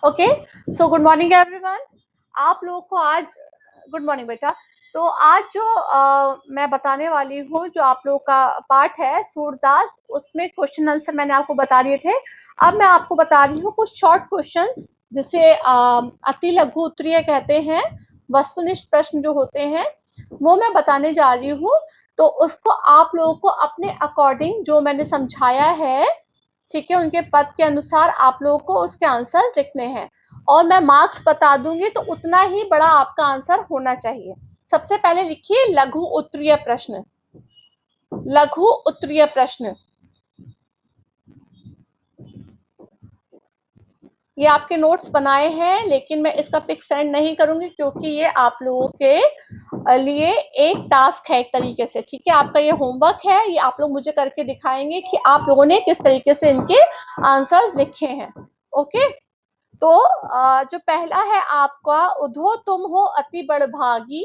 Okay, so good morning everyone. आप लोगों को आज गुड मॉर्निंग बेटा। तो आज जो मैं बताने वाली हूँ, जो आप लोगों का पार्ट है सूरदास, उसमें क्वेश्चन आंसर मैंने आपको बता दिए थे। अब मैं आपको बता रही हूँ कुछ शॉर्ट क्वेश्चंस, जिसे अति लघु उत्तरीय कहते हैं। वस्तुनिष्ठ प्रश्न जो होते हैं वो मैं बताने जा रही हूँ। तो उसको आप लोगों को अपने अकॉर्डिंग जो मैंने समझाया है, ठीक है, उनके पद के अनुसार आप लोगों को उसके आंसर्स लिखने हैं और मैं मार्क्स बता दूंगी, तो उतना ही बड़ा आपका आंसर होना चाहिए। सबसे पहले लिखिए लघु उत्तरीय प्रश्न। लघु उत्तरीय प्रश्न, ये आपके नोट्स बनाए हैं, लेकिन मैं इसका पिक सेंड नहीं करूंगी क्योंकि ये आप लोगों के लिए एक टास्क है एक तरीके से। ठीक है, आपका ये होमवर्क है, ये आप लोग मुझे करके दिखाएंगे कि आप लोगों ने किस तरीके से इनके आंसर्स लिखे हैं। ओके, तो जो पहला है आपका, उधो तुम हो अति बड़भागी,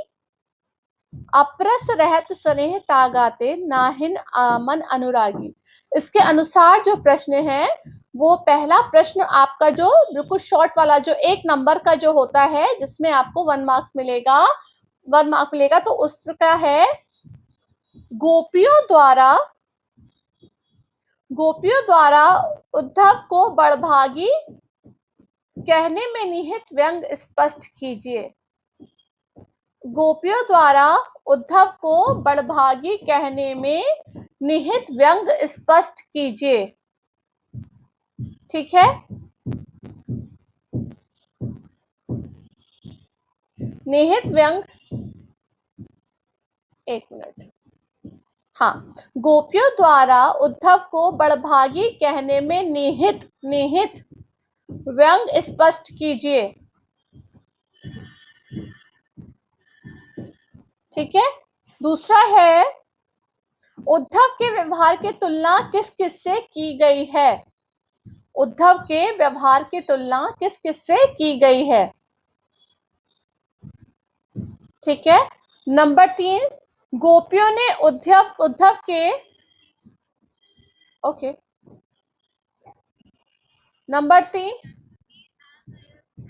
अप्रस रहत स्नेह तागाते, नाहिन मन अनुरागी। इसके अनुसार जो प्रश्न है, वो पहला प्रश्न आपका जो बिल्कुल शॉर्ट वाला, जो 1 नंबर का जो होता है, जिसमें आपको 1 मार्क्स मिलेगा, 1 मार्क मिलेगा, तो उसका है गोपियों द्वारा उद्धव को बड़भागी कहने में निहित व्यंग स्पष्ट कीजिए। गोपियों द्वारा उद्धव को बड़भागी कहने में निहित व्यंग स्पष्ट कीजिए। ठीक है, निहित व्यंग, एक मिनट, हाँ, गोपियों द्वारा उद्धव को बड़भागी कहने में निहित व्यंग स्पष्ट कीजिए। ठीक है, दूसरा है, उद्धव के व्यवहार की तुलना किस किस से की गई है। उद्धव के व्यवहार की तुलना किस किस से की गई है। ठीक है, नंबर 3, गोपियों ने उद्धव के, ओके, नंबर 3,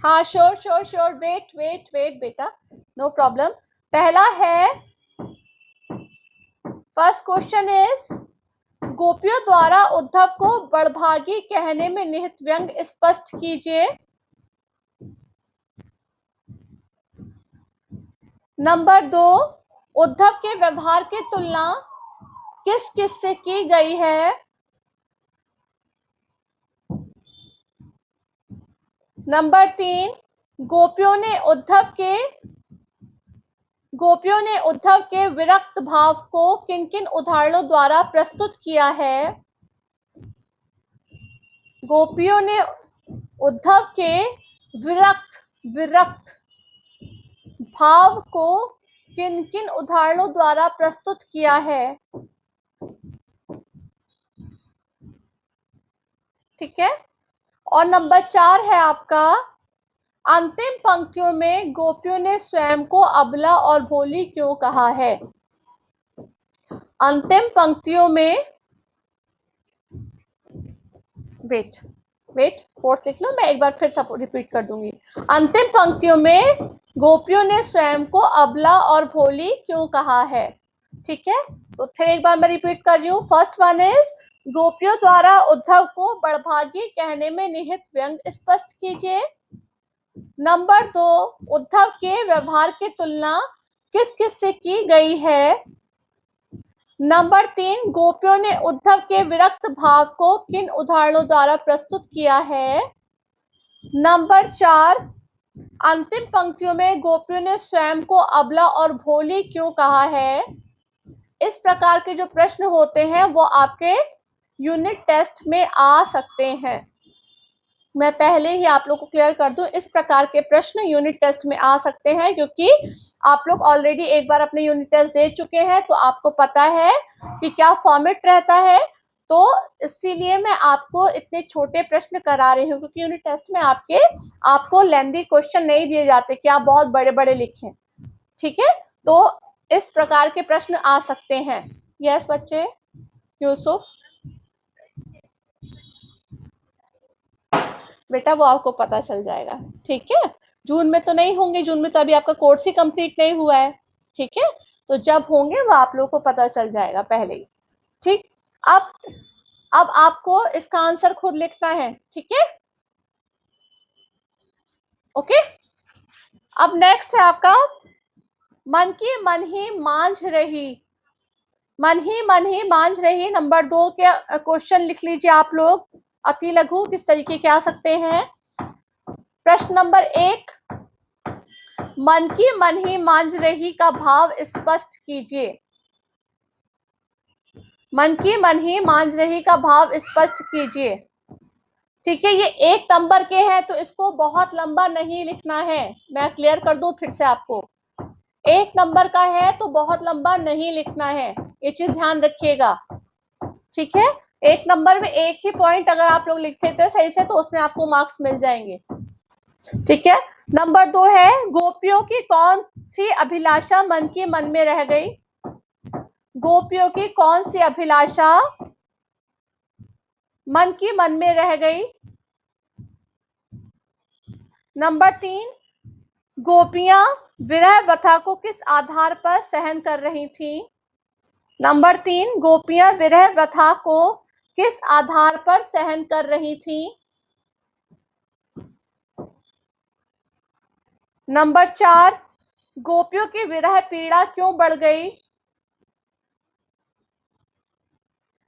हाँ, श्योर, वेट बेटा, नो प्रॉब्लम। पहला है, फर्स्ट क्वेश्चन इज, गोपियों द्वारा उद्धव को बड़भागी कहने में निहित व्यंग स्पष्ट कीजिए। नंबर 2, उद्धव के व्यवहार की तुलना किस किस से की गई है। नंबर 3, गोपियों ने उद्धव के विरक्त भाव को किन किन उदाहरणों द्वारा प्रस्तुत किया है। गोपियों ने उद्धव के विरक्त भाव को किन किन उदाहरणों द्वारा प्रस्तुत किया है। ठीक है, और नंबर 4 है आपका, अंतिम पंक्तियों में गोपियों ने स्वयं को अबला और भोली क्यों कहा है। अंतिम पंक्तियों में, वेट, फोर्थ लिख लो, मैं एक बार फिर सब रिपीट कर दूंगी। अंतिम पंक्तियों में गोपियों ने स्वयं को अबला और भोली क्यों कहा है। ठीक है, तो फिर एक बार मैं रिपीट कर रही हूँ। फर्स्ट वन इज, गोपियों द्वारा उद्धव को बड़भागी कहने में निहित व्यंग स्पष्ट कीजिए। नंबर 2, उद्धव के व्यवहार की तुलना किस किस से की गई है। नंबर 3, गोपियों ने उद्धव के विरक्त भाव को किन उदाहरणों द्वारा प्रस्तुत किया है। नंबर 4, अंतिम पंक्तियों में गोपियों ने स्वयं को अबला और भोली क्यों कहा है। इस प्रकार के जो प्रश्न होते हैं वो आपके यूनिट टेस्ट में आ सकते हैं। मैं पहले ही आप लोग को क्लियर कर दूं, इस प्रकार के प्रश्न यूनिट टेस्ट में आ सकते हैं, क्योंकि आप लोग ऑलरेडी एक बार अपने यूनिट टेस्ट दे चुके हैं, तो आपको पता है कि क्या फॉर्मेट रहता है। तो इसीलिए मैं आपको इतने छोटे प्रश्न करा रही हूँ, क्योंकि यूनिट टेस्ट में आपको लेंथी क्वेश्चन नहीं दिए जाते कि आप बहुत बड़े बड़े लिखें। ठीक है, तो इस प्रकार के प्रश्न आ सकते हैं। यस बच्चे, यूसुफ, बेटा वो आपको पता चल जाएगा, ठीक है। जून में तो नहीं होंगे, जून में तो अभी आपका कोर्स ही कंप्लीट नहीं हुआ है, ठीक है। तो जब होंगे वो आप लोगों को पता चल जाएगा पहले ही, ठीक। अब आपको इसका आंसर खुद लिखना है, ठीक है, ओके। अब नेक्स्ट है आपका मन की मन ही मांझ रही, मन ही मांझ रही। नंबर 2 के क्वेश्चन लिख लीजिए आप लोग, अति लघु किस तरीके के आ सकते हैं। प्रश्न नंबर 1, मन की मन ही मांझ रही का भाव स्पष्ट कीजिए। मन की मन ही मांझ रही का भाव स्पष्ट कीजिए, ठीक है। ये 1 नंबर के हैं तो इसको बहुत लंबा नहीं लिखना है, मैं क्लियर कर दूं फिर से आपको। 1 नंबर का है तो बहुत लंबा नहीं लिखना है, ये चीज ध्यान रखिएगा, ठीक है। 1 नंबर में एक ही पॉइंट अगर आप लोग लिखते थे सही से तो उसमें आपको मार्क्स मिल जाएंगे, ठीक है। नंबर 2 है गोपियों की कौन सी अभिलाषा मन की मन में रह गई। गोपियों की कौन सी अभिलाषा मन की मन में रह गई। नंबर 3, गोपियां विरह व्यथा को किस आधार पर सहन कर रही थी। नंबर 3, गोपियां विरह व्यथा को किस आधार पर सहन कर रही थी। नंबर 4, गोपियों की विरह पीड़ा क्यों बढ़ गई।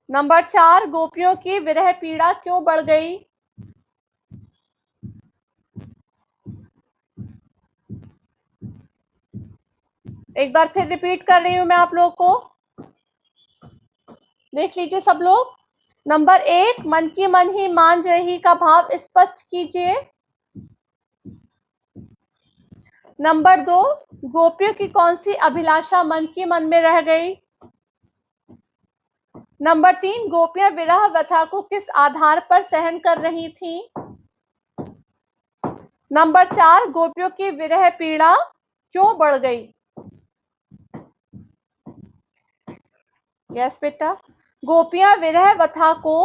नंबर 4, गोपियों की विरह पीड़ा क्यों बढ़ गई। एक बार फिर रिपीट कर रही हूं मैं आप लोगों को, देख लीजिए सब लोग। नंबर 1, मन की मन ही मांझ रही का भाव स्पष्ट कीजिए। नंबर 2, गोपियों की कौन सी अभिलाषा मन की मन में रह गई। नंबर 3, गोपियां विरह व्यथा को किस आधार पर सहन कर रही थी। नंबर 4, गोपियों की विरह पीड़ा क्यों बढ़ गई। यस बेटा, गोपियां विरह व्यथा को,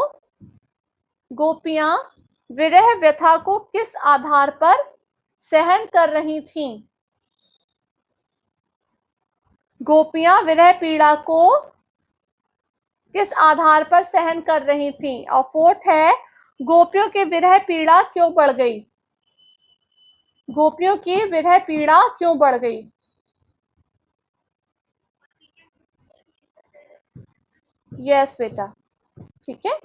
गोपियां विरह व्यथा को किस आधार पर सहन कर रही थीं। गोपियां विरह पीड़ा को किस आधार पर सहन कर रही थीं। और 4th है गोपियों की विरह पीड़ा क्यों बढ़ गई। गोपियों की विरह पीड़ा क्यों बढ़ गई। यस बेटा, ठीक है।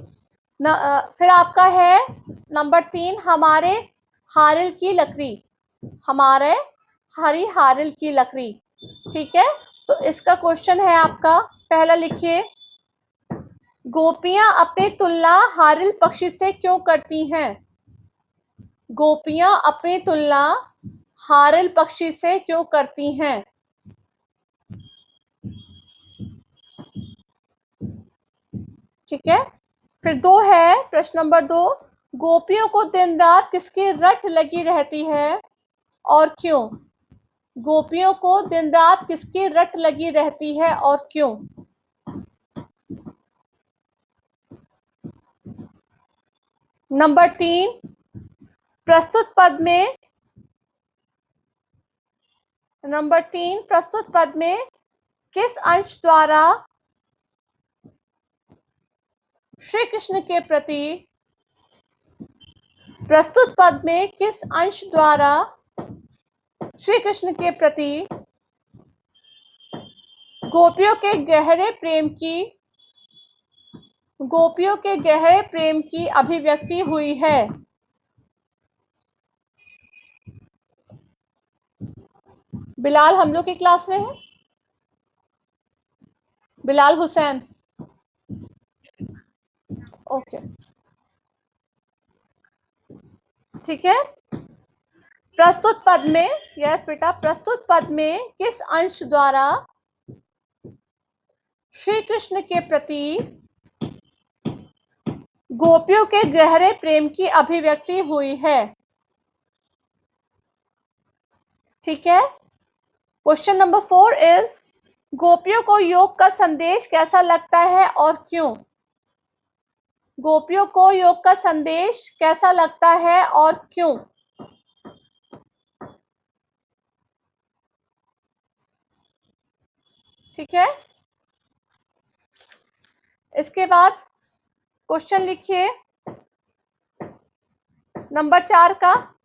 फिर आपका है नंबर 3, हमारे हारिल की लकड़ी, हमारे हरी हारिल की लकड़ी, ठीक है। तो इसका क्वेश्चन है आपका, पहला लिखिए, गोपियां अपनी तुलना हारिल पक्षी से क्यों करती हैं। गोपियां अपनी तुलना हारिल पक्षी से क्यों करती हैं। ठीक है। फिर 2 है, प्रश्न नंबर 2, गोपियों को दिन रात किसकी रट लगी रहती है और क्यों। गोपियों को दिन रात किसकी रट लगी रहती है और क्यों। नंबर 3, प्रस्तुत पद में, नंबर 3, प्रस्तुत पद में किस अंश द्वारा श्री कृष्ण के प्रति, प्रस्तुत पद में किस अंश द्वारा श्री कृष्ण के प्रति गोपियों के गहरे प्रेम की, गोपियों के गहरे प्रेम की अभिव्यक्ति हुई है। बिलाल हम लोग की क्लास में है, बिलाल हुसैन, ओके, ठीक है। प्रस्तुत पद में, यस बेटा, प्रस्तुत पद में किस अंश द्वारा श्री कृष्ण के प्रति गोपियों के गहरे प्रेम की अभिव्यक्ति हुई है। ठीक है। क्वेश्चन नंबर 4 इज, गोपियों को योग का संदेश कैसा लगता है और क्यों। गोपियों को योग का संदेश कैसा लगता है और क्यों? ठीक है, इसके बाद क्वेश्चन लिखिए नंबर 4 का।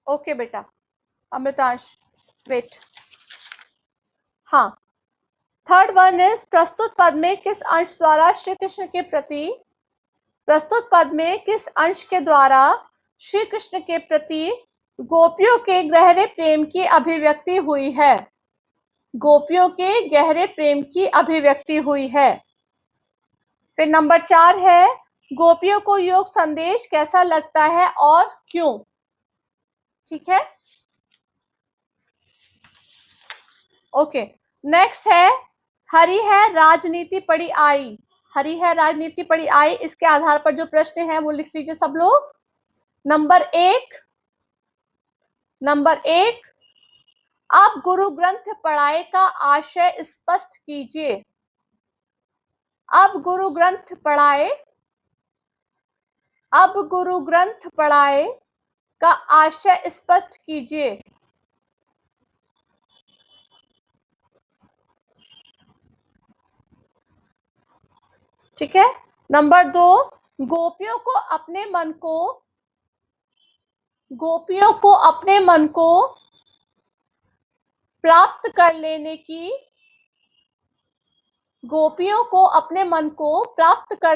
ओके बेटा अमृतांश वेट। हाँ, थर्ड वन इज प्रस्तुत पद में किस अंश द्वारा श्री कृष्ण के प्रति प्रस्तुत पद में किस अंश के द्वारा श्री कृष्ण के प्रति गोपियों के गहरे प्रेम की अभिव्यक्ति हुई है? गोपियों के गहरे प्रेम की अभिव्यक्ति हुई है। फिर नंबर 4 है गोपियों को योग संदेश कैसा लगता है और क्यों? ठीक है, ओके। नेक्स्ट है हरी है राजनीति पड़ी आई। हरी है राजनीति पड़ी आई, इसके आधार पर जो प्रश्न है वो लिख लीजिए सब लोग। नंबर एक, अब गुरु ग्रंथ पढ़ाए का आशय स्पष्ट कीजिए। अब गुरु ग्रंथ पढ़ाए का आशय स्पष्ट कीजिए। ठीक है। नंबर 2, गोपियों को अपने मन को प्राप्त कर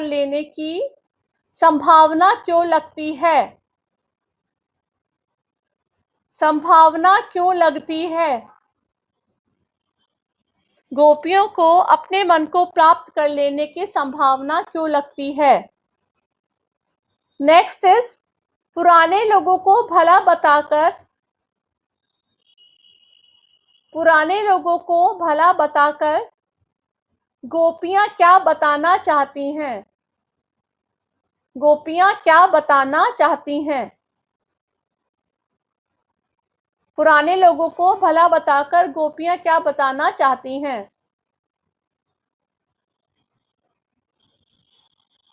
लेने की संभावना क्यों लगती है? गोपियों को अपने मन को प्राप्त कर लेने की संभावना क्यों लगती है? नेक्स्ट इज पुराने लोगों को भला बताकर गोपियां क्या बताना चाहती हैं? पुराने लोगों को भला बताकर गोपियां क्या बताना चाहती हैं?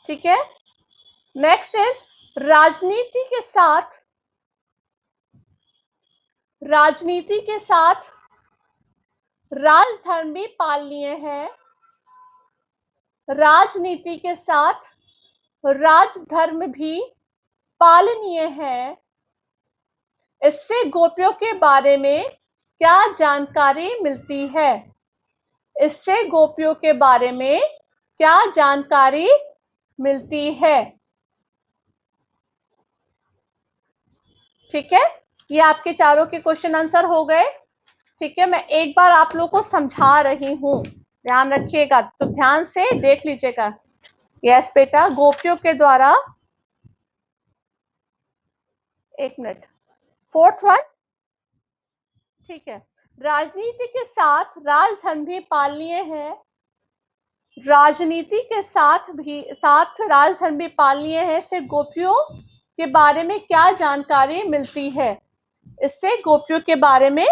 ठीक है। नेक्स्ट इज राजनीति के साथ राजधर्म भी पालनीय है। राजनीति के साथ राजधर्म भी पालनीय है। इससे गोपियों के बारे में क्या जानकारी मिलती है? इससे गोपियों के बारे में क्या जानकारी मिलती है? ठीक है, ये आपके चारों के क्वेश्चन आंसर हो गए। ठीक है, मैं एक बार आप लोग को समझा रही हूँ, ध्यान रखिएगा, तो ध्यान से देख लीजिएगा। यस बेटा, गोपियों के द्वारा, एक मिनट, फोर्थ वन। ठीक है, राजनीति के साथ राजधर्म भी पालनीय है। राजनीति के साथ राजधर्म भी पालनीय है। इससे गोपियों के बारे में क्या जानकारी मिलती है? इससे गोपियों के बारे में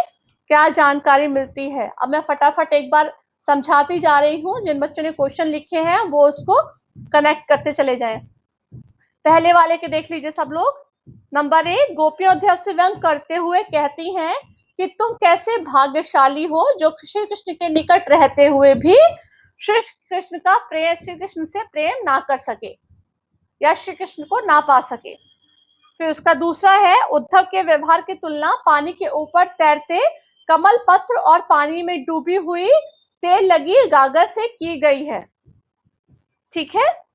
क्या जानकारी मिलती है? अब मैं फटाफट एक बार समझाती जा रही हूँ। जिन बच्चों ने क्वेश्चन लिखे हैं वो उसको कनेक्ट करते चले जाएं। पहले वाले के देख लीजिए सब लोग। नंबर 1, गोपियां उद्धव से व्यंग करते हुए कहती हैं कि तुम कैसे भाग्यशाली हो जो श्री कृष्ण के निकट रहते हुए भी श्री कृष्ण से प्रेम ना कर सके या श्री कृष्ण को ना पा सके। फिर उसका दूसरा है, उद्धव के व्यवहार की तुलना पानी के ऊपर तैरते कमल पत्र और पानी में डूबी हुई तेल लगी गागर से की गई है। ठीक है।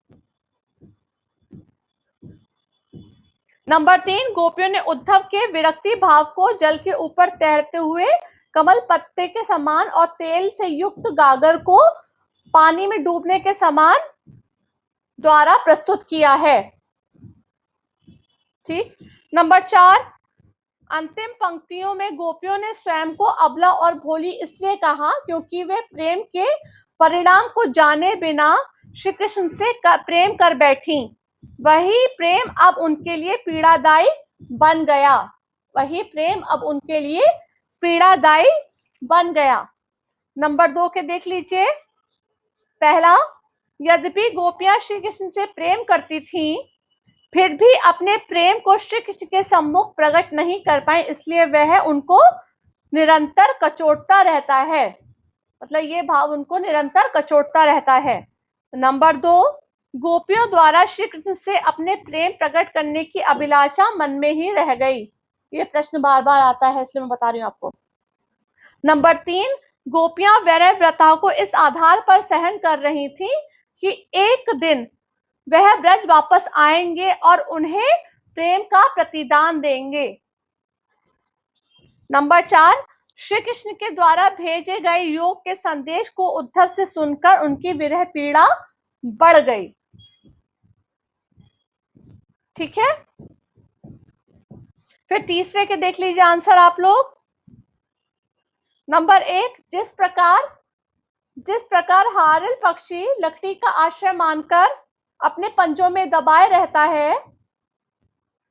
नंबर 3, गोपियों ने उद्धव के विरक्ति भाव को जल के ऊपर तैरते हुए कमल पत्ते के समान और तेल से युक्त गागर को पानी में डूबने के समान द्वारा प्रस्तुत किया है। ठीक। नंबर 4, अंतिम पंक्तियों में गोपियों ने स्वयं को अबला और भोली इसलिए कहा क्योंकि वे प्रेम के परिणाम को जाने बिना श्री कृष्ण से प्रेम कर बैठी। वही प्रेम अब उनके लिए पीड़ादायी बन गया। नंबर 2 के देख लीजिए। पहला, यद्यपि गोपियां श्री कृष्ण से प्रेम करती थीं, फिर भी अपने प्रेम को श्री कृष्ण के सम्मुख प्रकट नहीं कर पाए, इसलिए वह उनको निरंतर कचोटता रहता है। मतलब ये भाव उनको निरंतर कचोटता रहता है। नंबर 2, गोपियों द्वारा श्री कृष्ण से अपने प्रेम प्रकट करने की अभिलाषा मन में ही रह गई। ये प्रश्न बार बार आता है, इसलिए मैं बता रही हूँ आपको। नंबर 3, गोपियां वैरव व्रता को इस आधार पर सहन कर रही थी कि एक दिन वह ब्रज वापस आएंगे और उन्हें प्रेम का प्रतिदान देंगे। नंबर 4, श्री कृष्ण के द्वारा भेजे गए योग के संदेश को उद्धव से सुनकर उनकी विरह पीड़ा बढ़ गई। ठीक है, फिर तीसरे के देख लीजिए आंसर आप लोग। नंबर 1, जिस प्रकार हारिल पक्षी लकड़ी का आश्रय मानकर अपने पंजों में दबाए रहता है,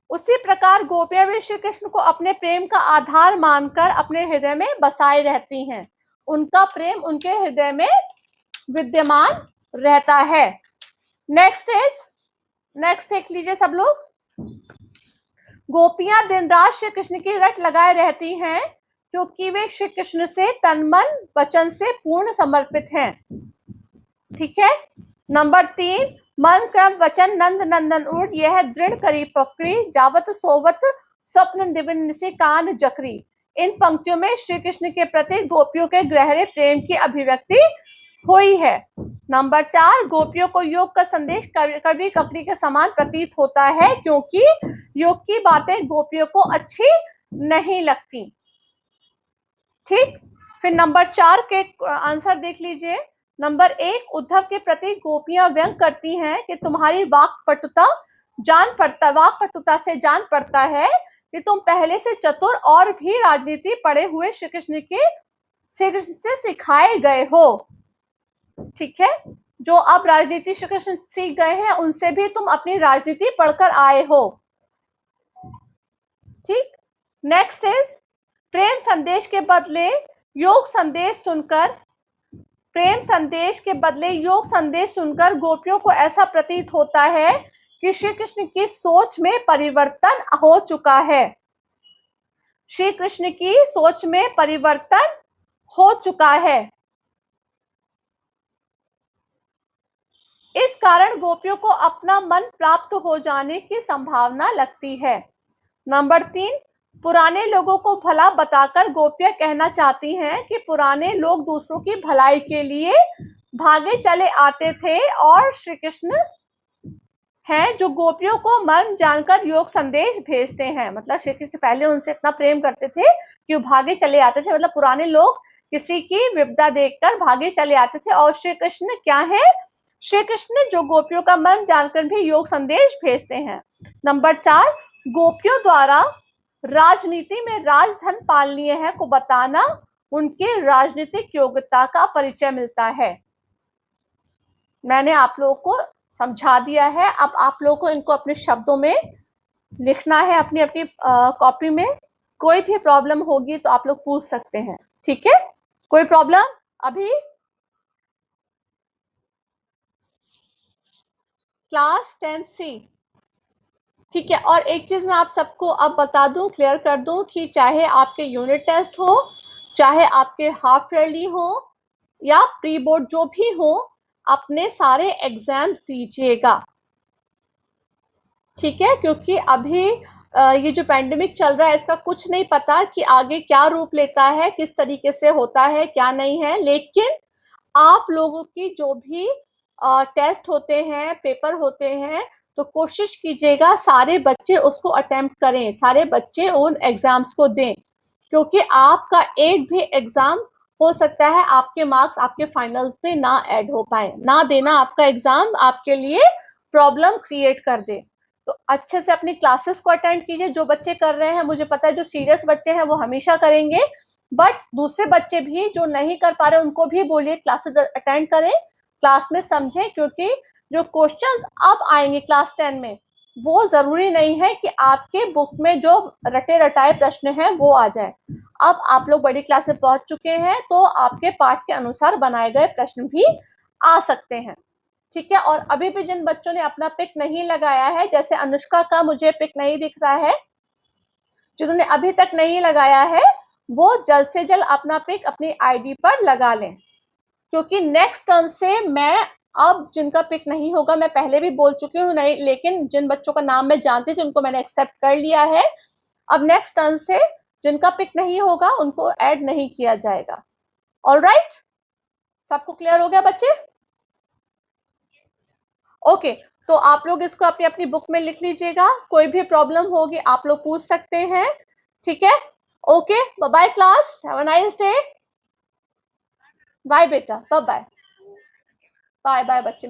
उसी प्रकार गोपियां भी श्री कृष्ण को अपने प्रेम का आधार मानकर अपने हृदय में बसाए रहती हैं। उनका प्रेम उनके हृदय में विद्यमान रहता है। नेक्स्ट देख लीजिए सब लोग। गोपियां दिन रात श्री कृष्ण की रट लगाए रहती हैं, क्योंकि वे श्री कृष्ण से तन मन वचन से पूर्ण समर्पित हैं। ठीक है। नंबर 3, मन क्रम वचन नंद नंदन उड़, यह दृढ़ करी पकड़ी, जावत सोवत स्वप्न दिवन से कान जकरी। इन पंक्तियों में श्री कृष्ण के प्रति गोपियों के गहरे प्रेम की अभिव्यक्ति हुई है। नंबर 4, गोपियों को योग का संदेश कभी ककड़ी के समान प्रतीत होता है, क्योंकि योग की बातें गोपियों को अच्छी नहीं लगती। ठीक, फिर नंबर 4 के आंसर देख लीजिए। नंबर 1, उद्धव के प्रति गोपियां व्यंग करती हैं कि तुम्हारी वाक्पटुता से जान पड़ता है कि तुम पहले से चतुर और भी राजनीति पढ़े हुए श्री कृष्ण से सिखाए गए हो। ठीक है, जो अब राजनीति श्री कृष्ण सीख गए हैं, उनसे भी तुम अपनी राजनीति पढ़कर आए हो। ठीक, नेक्स्ट इज प्रेम संदेश के बदले योग संदेश सुनकर गोपियों को ऐसा प्रतीत होता है कि श्री कृष्ण की सोच में परिवर्तन हो चुका है। श्री कृष्ण की सोच में परिवर्तन हो चुका है। इस कारण गोपियों को अपना मन प्राप्त हो जाने की संभावना लगती है। नंबर 3, पुराने लोगों को भला बताकर गोपियां कहना चाहती हैं कि पुराने लोग दूसरों की भलाई के लिए भागे चले आते थे और श्री कृष्ण हैं जो गोपियों को मर्म जानकर योग संदेश भेजते हैं। मतलब श्री कृष्ण पहले उनसे इतना प्रेम करते थे कि वो भागे चले आते थे। मतलब पुराने लोग किसी की विपदा देखकर भागे चले आते थे, और श्री कृष्ण क्या है? श्री कृष्ण जो गोपियों का मन जानकर भी योग संदेश भेजते हैं। नंबर 4, गोपियों द्वारा राजनीति में राजधन पालनीय है को बताना उनके राजनीतिक योग्यता का परिचय मिलता है। मैंने आप लोगों को समझा दिया है। अब आप लोगों को इनको अपने शब्दों में लिखना है अपनी अपनी कॉपी में। कोई भी प्रॉब्लम होगी तो आप लोग पूछ सकते हैं। ठीक है, कोई प्रॉब्लम अभी? Class 10C। ठीक है, और एक चीज मैं आप सबको अब बता दूं, क्लियर कर दूं कि चाहे आपके यूनिट टेस्ट हो, चाहे आपके हाफ ईयरली हो या प्री बोर्ड जो भी हो, अपने सारे एग्जाम दीजिएगा। ठीक है, क्योंकि अभी ये जो पैंडेमिक चल रहा है इसका कुछ नहीं पता कि आगे क्या रूप लेता है, किस तरीके से होता है, क्या नहीं है। लेकिन आप लोगों की जो भी टेस्ट होते हैं, पेपर होते हैं, तो कोशिश कीजिएगा सारे बच्चे उसको अटेम्प्ट करें, सारे बच्चे उन एग्जाम्स को दें, क्योंकि आपका एक भी एग्जाम हो सकता है आपके मार्क्स आपके फाइनल्स में ना ऐड हो पाए। ना देना आपका एग्जाम आपके लिए प्रॉब्लम क्रिएट कर दे। तो अच्छे से अपनी क्लासेस को अटेंड कीजिए। जो बच्चे कर रहे हैं, मुझे पता है जो सीरियस बच्चे हैं वो हमेशा करेंगे, बट दूसरे बच्चे भी जो नहीं कर पा रहे उनको भी बोलिए क्लासेस अटेंड करें, क्लास में समझें, क्योंकि जो क्वेश्चंस अब आएंगे क्लास 10 में वो जरूरी नहीं है कि आपके बुक में जो रटे रटाए प्रश्न हैं वो आ जाए। अब आप लोग बड़ी क्लास में पहुंच चुके हैं, तो आपके पाठ के अनुसार बनाए गए प्रश्न भी आ सकते हैं। ठीक है। और अभी भी जिन बच्चों ने अपना पिक नहीं लगाया है, जैसे अनुष्का का मुझे पिक नहीं दिख रहा है, जिन्होंने अभी तक नहीं लगाया है वो जल्द से जल्द अपना पिक अपनी आईडी पर लगा लें, क्योंकि नेक्स्ट टर्न से मैं अब जिनका पिक नहीं होगा, मैं पहले भी बोल चुकी हूँ नहीं, लेकिन जिन बच्चों का नाम मैं जानती थी उनको मैंने एक्सेप्ट कर लिया है। अब नेक्स्ट टर्न से जिनका पिक नहीं होगा उनको ऐड नहीं किया जाएगा। ऑलराइट, सबको क्लियर हो गया बच्चे? ओके, तो आप लोग इसको अपनी अपनी बुक में लिख लीजिएगा, कोई भी प्रॉब्लम होगी आप लोग पूछ सकते हैं, ठीक है? Okay, bye class, have a nice day. Bye बेटा, बाय बाय, बाय बाय बच्चे मेरे।